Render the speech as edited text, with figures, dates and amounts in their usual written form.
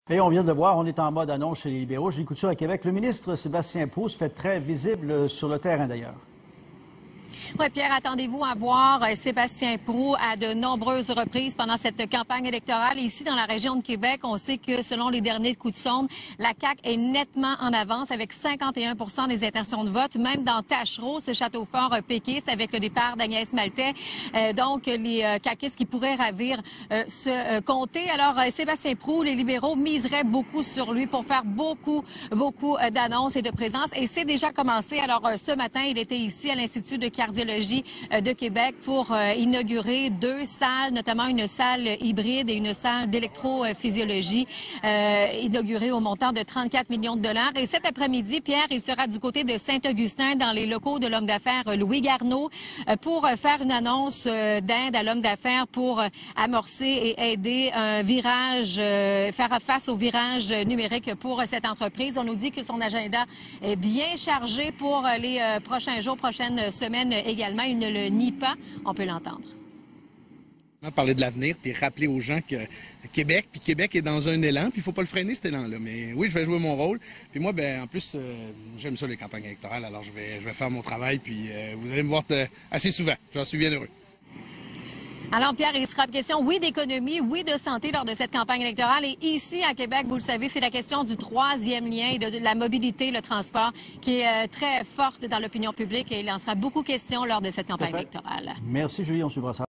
Et on vient de voir, on est en mode annonce chez les libéraux. Julie Couture à Québec. Le ministre Sébastien Proulx se fait très visible sur le terrain d'ailleurs. Oui, Pierre, attendez-vous à voir Sébastien Proulx à de nombreuses reprises pendant cette campagne électorale. Ici, dans la région de Québec, on sait que selon les derniers coups de sonde, la CAQ est nettement en avance avec 51 des intentions de vote. Même dans Tachereau, ce château-fort péquiste avec le départ d'Agnès Maltais. Donc, les caquistes qui pourraient ravir ce comté. Alors, Sébastien Proulx, les libéraux miseraient beaucoup sur lui pour faire beaucoup d'annonces et de présence. Et c'est déjà commencé. Alors, ce matin, il était ici à l'Institut de cardiologie de Québec pour inaugurer 2 salles, notamment une salle hybride et une salle d'électrophysiologie inaugurée au montant de 34 millions de dollars. Et cet après-midi, Pierre, il sera du côté de Saint-Augustin dans les locaux de l'homme d'affaires Louis Garneau pour faire une annonce d'aide à l'homme d'affaires pour amorcer et aider un virage, faire face au virage numérique pour cette entreprise. On nous dit que son agenda est bien chargé pour les prochains jours, prochaines semaines également. Il ne le nie pas. On peut l'entendre. Parler de l'avenir, puis rappeler aux gens que Québec est dans un élan, puis il faut pas le freiner, cet élan-là. Mais oui, je vais jouer mon rôle. Puis moi, en plus, j'aime ça les campagnes électorales, alors je vais faire mon travail, puis vous allez me voir assez souvent. J'en suis bien heureux. Alors, Pierre, il sera question, oui, d'économie, oui, de santé lors de cette campagne électorale. Et ici, à Québec, vous le savez, c'est la question du 3e lien et de la mobilité, le transport, qui est très forte dans l'opinion publique. Et il en sera beaucoup question lors de cette campagne électorale. Merci, Julie. On suivra ça.